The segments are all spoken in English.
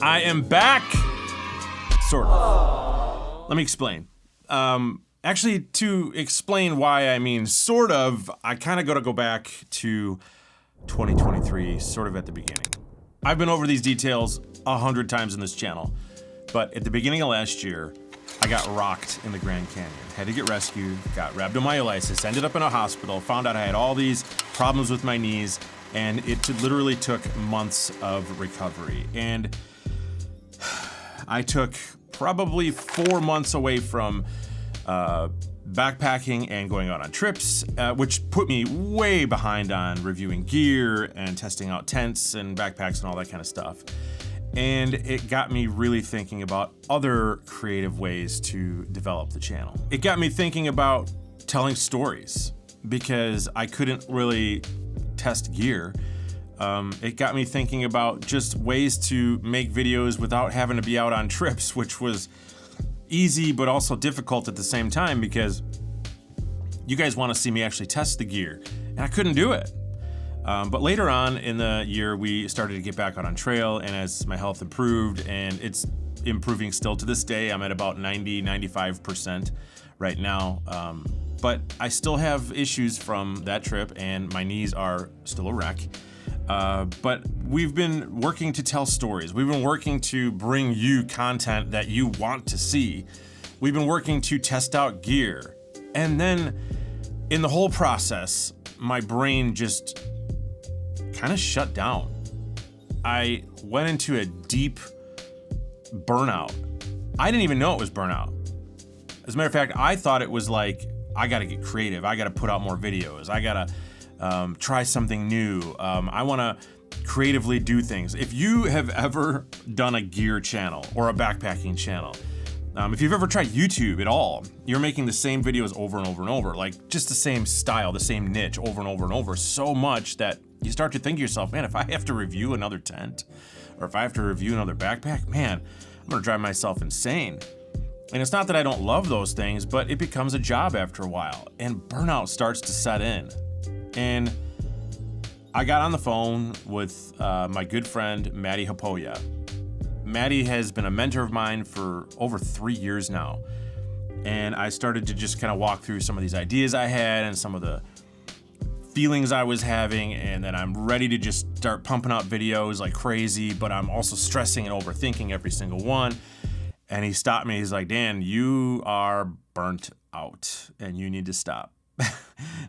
I am back! Sort of. Let me explain. Actually, to explain why I mean sort of, I kind of got to go back to 2023, sort of at the beginning. I've been over these details 100 times in this channel, but at the beginning of last year, I got rocked in the Grand Canyon. Had to get rescued, got rhabdomyolysis, ended up in a hospital, found out I had all these problems with my knees, and it literally took months of recovery. And I took probably 4 months away from backpacking and going out on trips, which put me way behind on reviewing gear and testing out tents and backpacks and all that kind of stuff. And it got me really thinking about other creative ways to develop the channel. It got me thinking about telling stories because I couldn't really test gear. It got me thinking about just ways to make videos without having to be out on trips, which was easy but also difficult at the same time because you guys want to see me actually test the gear, and I couldn't do it. But later on in the year, we started to get back out on trail, and as my health improved, and it's improving still to this day, I'm at about 95% right now. But I still have issues from that trip, and my knees are still a wreck. But we've been working to tell stories. We've been working to bring you content that you want to see. We've been working to test out gear. And then in the whole process, my brain just kind of shut down. I went into a deep burnout. I didn't even know it was burnout. As a matter of fact, I thought it was like, I gotta get creative. I gotta put out more videos. I gotta try something new. I wanna creatively do things. If you have ever done a gear channel or a backpacking channel, if you've ever tried YouTube at all, you're making the same videos over and over and over, like just the same style, the same niche over and over and over, so much that you start to think to yourself, man, if I have to review another tent or if I have to review another backpack, man, I'm gonna drive myself insane. And it's not that I don't love those things, but it becomes a job after a while and burnout starts to set in. And I got on the phone with my good friend, Maddie Hapoya. Maddie has been a mentor of mine for over 3 years now. And I started to just kind of walk through some of these ideas I had and some of the feelings I was having, and then I'm ready to just start pumping out videos like crazy, but I'm also stressing and overthinking every single one. And he stopped me, he's like, Dan, you are burnt out and you need to stop.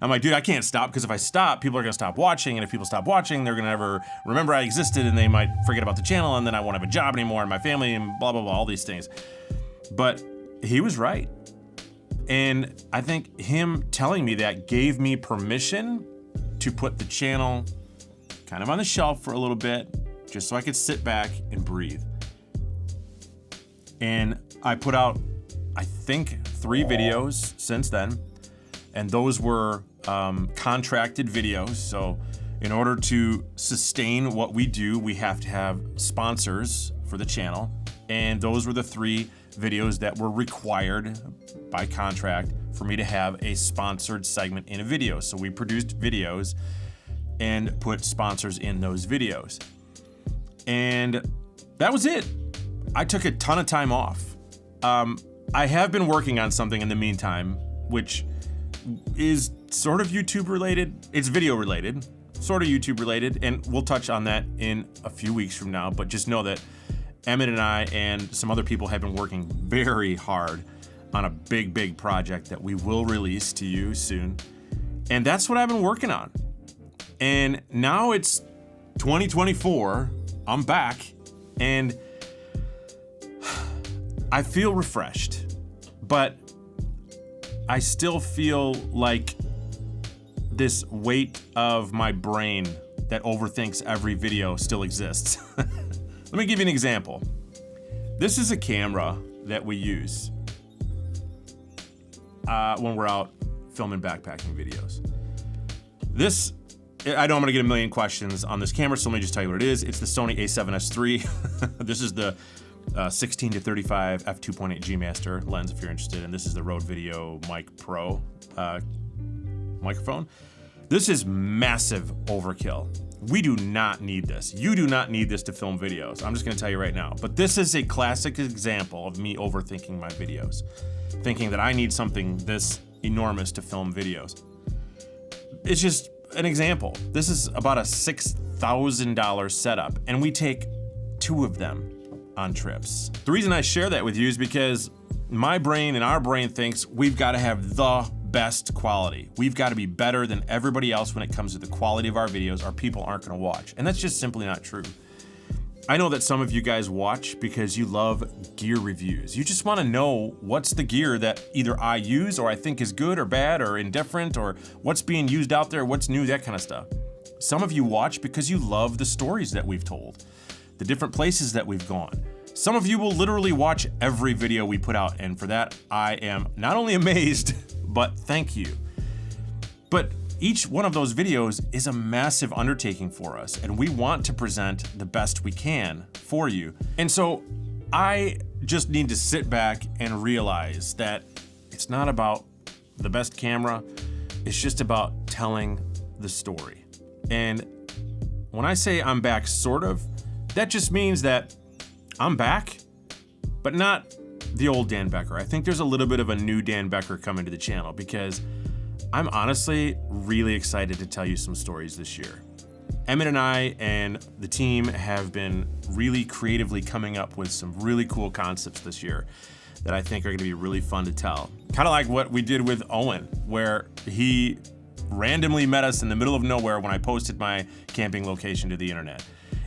I'm like, dude, I can't stop because if I stop, people are gonna stop watching, and if people stop watching, they're gonna never remember I existed and they might forget about the channel, and then I won't have a job anymore and my family and blah, blah, blah, all these things. But he was right. And I think him telling me that gave me permission to put the channel kind of on the shelf for a little bit, just so I could sit back and breathe. And I put out, I think, 3 videos since then, and those were contracted videos. So in order to sustain what we do, we have to have sponsors for the channel, and those were the 3 videos that were required by contract for me to have a sponsored segment in a video. So we produced videos and put sponsors in those videos. And that was it. I took a ton of time off. I have been working on something in the meantime, which is sort of YouTube related. It's video related, sort of YouTube related, and we'll touch on that in a few weeks from now. But just know that Emmett and I and some other people have been working very hard on a big, big project that we will release to you soon. And that's what I've been working on. And now it's 2024, I'm back, and I feel refreshed, but I still feel like this weight of my brain that overthinks every video still exists. Let me give you an example. This is a camera that we use when we're out filming backpacking videos. This, I know I'm gonna get a million questions on this camera, so let me just tell you what it is. It's the Sony a7S III. This is the 16 to 35 f2.8 G Master lens if you're interested, and this is the Rode Video Mic Pro microphone. This is massive overkill. We do not need this. You do not need this to film videos. I'm just gonna tell you right now. But this is a classic example of me overthinking my videos, thinking that I need something this enormous to film videos. It's just an example. This is about a $6,000 setup, and we take 2 of them on trips. The reason I share that with you is because my brain and our brain thinks we've got to have the best quality. We've got to be better than everybody else when it comes to the quality of our videos, or people aren't going to watch. And that's just simply not true. I know that some of you guys watch because you love gear reviews. You just want to know what's the gear that either I use or I think is good or bad or indifferent, or what's being used out there, what's new, that kind of stuff. Some of you watch because you love the stories that we've told, the different places that we've gone. Some of you will literally watch every video we put out, and for that, I am not only amazed, but thank you. But each one of those videos is a massive undertaking for us, and we want to present the best we can for you. And so I just need to sit back and realize that it's not about the best camera, it's just about telling the story. And when I say I'm back, sort of, that just means that I'm back, but not the old Dan Becker. I think there's a little bit of a new Dan Becker coming to the channel, because I'm honestly really excited to tell you some stories this year. Emmett and I and the team have been really creatively coming up with some really cool concepts this year that I think are gonna be really fun to tell. Kind of like what we did with Owen, where he randomly met us in the middle of nowhere when I posted my camping location to the internet.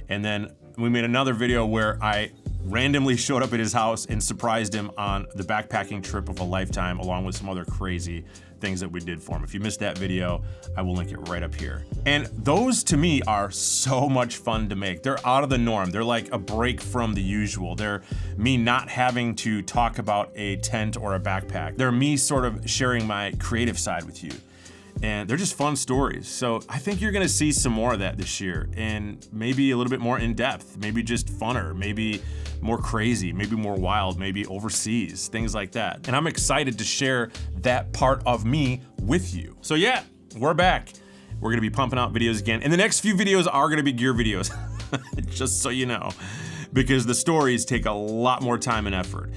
And then we made another video where I randomly showed up at his house and surprised him on the backpacking trip of a lifetime, along with some other crazy things that we did for him. If you missed that video, I will link it right up here. And those to me are so much fun to make. They're out of the norm. They're like a break from the usual. They're me not having to talk about a tent or a backpack. They're me sort of sharing my creative side with you. And they're just fun stories. So I think you're gonna see some more of that this year, and maybe a little bit more in depth, maybe just funner, maybe more crazy, maybe more wild, maybe overseas, things like that. And I'm excited to share that part of me with you. So yeah, we're back. We're gonna be pumping out videos again. And the next few videos are gonna be gear videos, just so you know, because the stories take a lot more time and effort.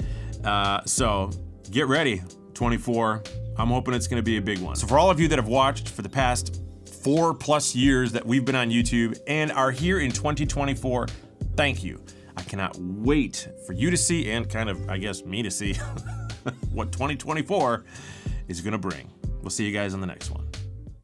So get ready, 24. I'm hoping it's gonna be a big one. So for all of you that have watched for the past 4+ years that we've been on YouTube and are here in 2024, thank you. I cannot wait for you to see, and kind of, I guess, me to see what 2024 is gonna bring. We'll see you guys on the next one.